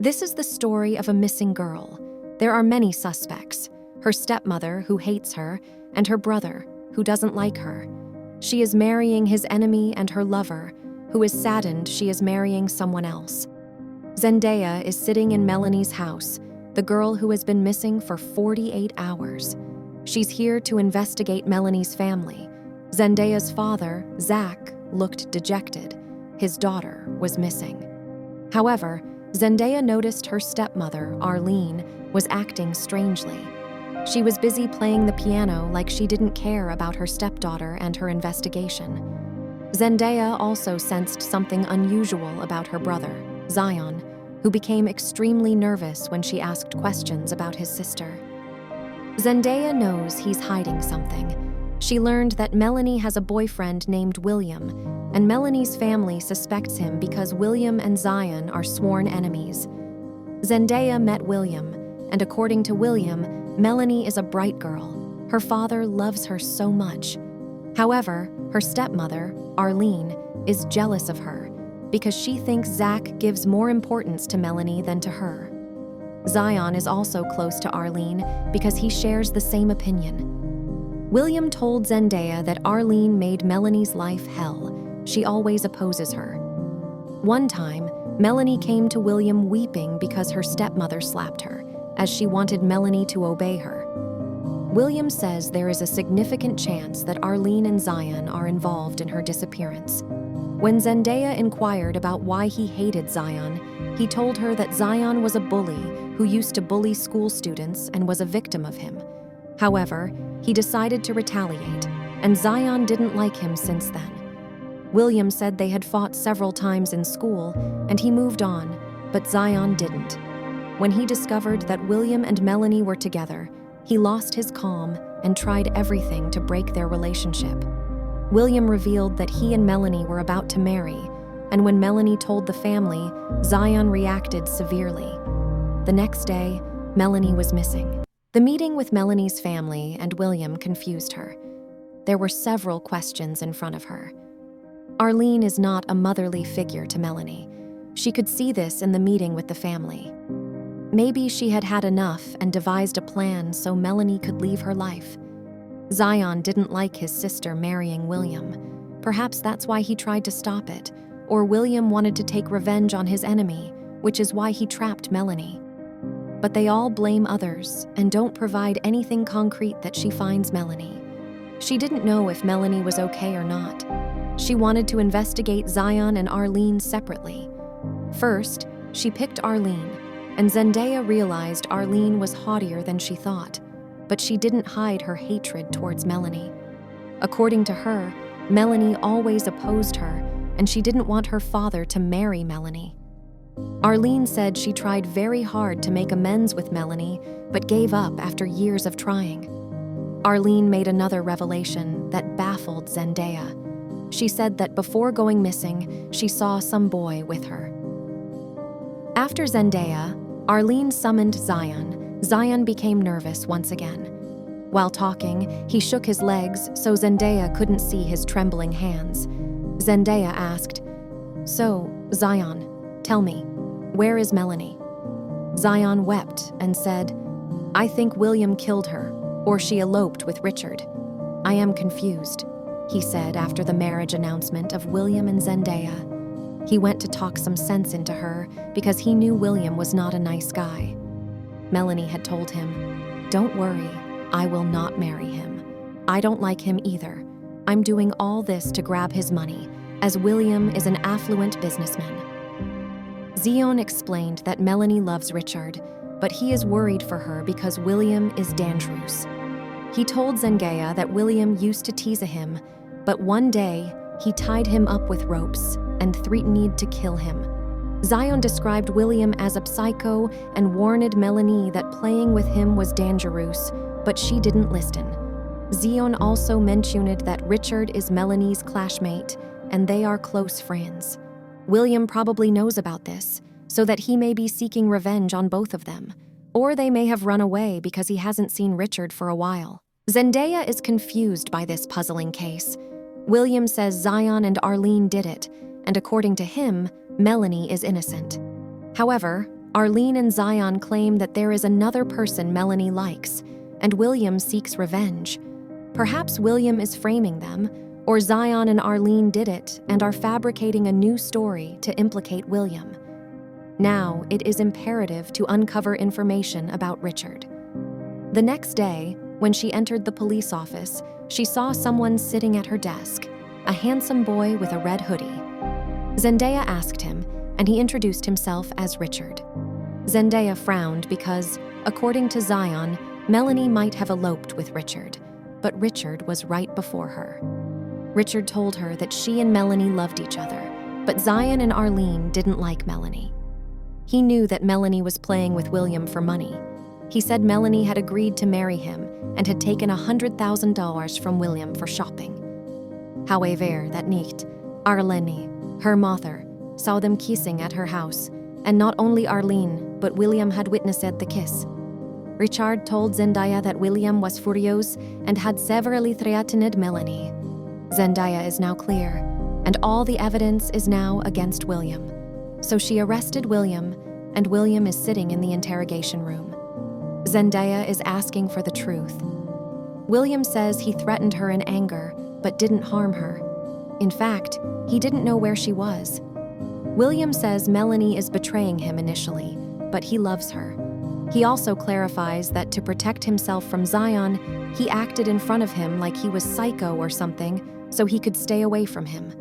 This is the story of a missing girl. There are many suspects: her stepmother, who hates her, and her brother, who doesn't like her. She is marrying his enemy, and her lover, who is saddened she is marrying someone else. Zendaya is sitting in Melanie's house, the girl who has been missing for 48 hours. She's here to investigate Melanie's family. Zendaya's father, Zach, looked dejected. His daughter was missing. However, Zendaya noticed her stepmother, Arlene, was acting strangely. She was busy playing the piano like she didn't care about her stepdaughter and her investigation. Zendaya also sensed something unusual about her brother, Zion, who became extremely nervous when she asked questions about his sister. Zendaya knows he's hiding something. She learned that Melanie has a boyfriend named William, and Melanie's family suspects him because William and Zion are sworn enemies. Zendaya met William, and according to William, Melanie is a bright girl. Her father loves her so much. However, her stepmother, Arlene, is jealous of her because she thinks Zach gives more importance to Melanie than to her. Zion is also close to Arlene because he shares the same opinion. William told Zendaya that Arlene made Melanie's life hell. She always opposes her. One time, Melanie came to William weeping because her stepmother slapped her, as she wanted Melanie to obey her. William says there is a significant chance that Arlene and Zion are involved in her disappearance. When Zendaya inquired about why he hated Zion, he told her that Zion was a bully who used to bully school students and was a victim of him. However, he decided to retaliate, and Zion didn't like him since then. William said they had fought several times in school, and he moved on, but Zion didn't. When he discovered that William and Melanie were together, he lost his calm and tried everything to break their relationship. William revealed that he and Melanie were about to marry, and when Melanie told the family, Zion reacted severely. The next day, Melanie was missing. The meeting with Melanie's family and William confused her. There were several questions in front of her. Arlene is not a motherly figure to Melanie. She could see this in the meeting with the family. Maybe she had had enough and devised a plan so Melanie could leave her life. Zion didn't like his sister marrying William. Perhaps that's why he tried to stop it, or William wanted to take revenge on his enemy, which is why he trapped Melanie. But they all blame others and don't provide anything concrete that she finds Melanie. She didn't know if Melanie was okay or not. She wanted to investigate Zion and Arlene separately. First, she picked Arlene, and Zendaya realized Arlene was haughtier than she thought, but she didn't hide her hatred towards Melanie. According to her, Melanie always opposed her, and she didn't want her father to marry Melanie. Arlene said she tried very hard to make amends with Melanie, but gave up after years of trying. Arlene made another revelation that baffled Zendaya. She said that before going missing, she saw some boy with her. After Zendaya, Arlene summoned Zion. Zion became nervous once again. While talking, he shook his legs so Zendaya couldn't see his trembling hands. Zendaya asked, "So, Zion, tell me, where is Melanie?" Zion wept and said, "I think William killed her, or she eloped with Richard. I am confused," he said after the marriage announcement of William and Zendaya. He went to talk some sense into her because he knew William was not a nice guy. Melanie had told him, "Don't worry, I will not marry him. I don't like him either. I'm doing all this to grab his money, as William is an affluent businessman." Zion explained that Melanie loves Richard, but he is worried for her because William is dangerous. He told Zendaya that William used to tease him, but one day he tied him up with ropes and threatened to kill him. Zion described William as a psycho and warned Melanie that playing with him was dangerous, but she didn't listen. Zion also mentioned that Richard is Melanie's classmate and they are close friends. William probably knows about this, so that he may be seeking revenge on both of them, or they may have run away because he hasn't seen Richard for a while. Zendaya is confused by this puzzling case. William says Zion and Arlene did it, and according to him, Melanie is innocent. However, Arlene and Zion claim that there is another person Melanie likes, and William seeks revenge. Perhaps William is framing them, or Zion and Arlene did it and are fabricating a new story to implicate William. Now, it is imperative to uncover information about Richard. The next day, when she entered the police office, she saw someone sitting at her desk, a handsome boy with a red hoodie. Zendaya asked him, and he introduced himself as Richard. Zendaya frowned because, according to Zion, Melanie might have eloped with Richard, but Richard was right before her. Richard told her that she and Melanie loved each other, but Zion and Arlene didn't like Melanie. He knew that Melanie was playing with William for money. He said Melanie had agreed to marry him and had taken $100,000 from William for shopping. However, that night, Arlene, her mother, saw them kissing at her house, and not only Arlene, but William had witnessed the kiss. Richard told Zendaya that William was furious and had severely threatened Melanie. Zendaya is now clear, and all the evidence is now against William. So she arrested William, and William is sitting in the interrogation room. Zendaya is asking for the truth. William says he threatened her in anger, but didn't harm her. In fact, he didn't know where she was. William says Melanie is betraying him initially, but he loves her. He also clarifies that to protect himself from Zion, he acted in front of him like he was psycho or something, so he could stay away from him.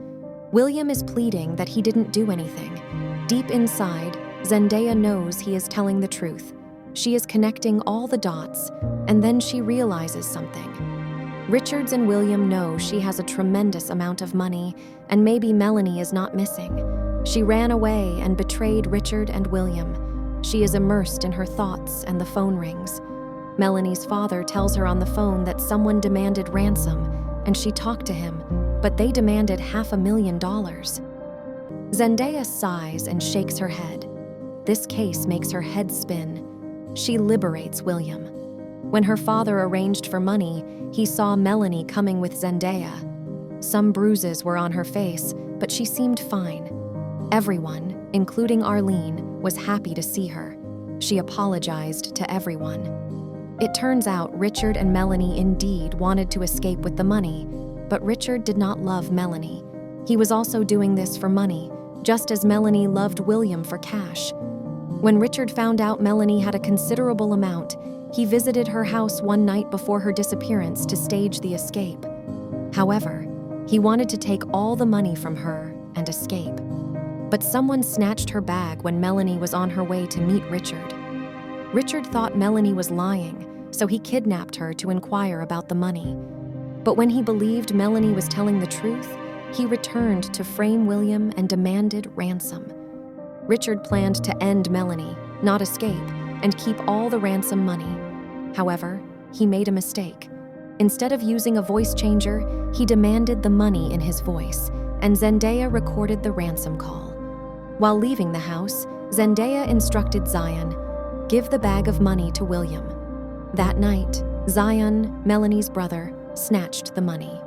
William is pleading that he didn't do anything. Deep inside, Zendaya knows he is telling the truth. She is connecting all the dots, and then she realizes something. Richards and William know she has a tremendous amount of money, and maybe Melanie is not missing. She ran away and betrayed Richard and William. She is immersed in her thoughts, and the phone rings. Melanie's father tells her on the phone that someone demanded ransom, and she talked to him, but they demanded $500,000. Zendaya sighs and shakes her head. This case makes her head spin. She liberates William. When her father arranged for money, he saw Melanie coming with Zendaya. Some bruises were on her face, but she seemed fine. Everyone, including Arlene, was happy to see her. She apologized to everyone. It turns out Richard and Melanie indeed wanted to escape with the money, but Richard did not love Melanie. He was also doing this for money, just as Melanie loved William for cash. When Richard found out Melanie had a considerable amount, he visited her house one night before her disappearance to stage the escape. However, he wanted to take all the money from her and escape. But someone snatched her bag when Melanie was on her way to meet Richard. Richard thought Melanie was lying, so he kidnapped her to inquire about the money. But when he believed Melanie was telling the truth, he returned to frame William and demanded ransom. Richard planned to end Melanie, not escape, and keep all the ransom money. However, he made a mistake. Instead of using a voice changer, he demanded the money in his voice, and Zendaya recorded the ransom call. While leaving the house, Zendaya instructed Zion, "Give the bag of money to William." That night, Zion, Melanie's brother, snatched the money.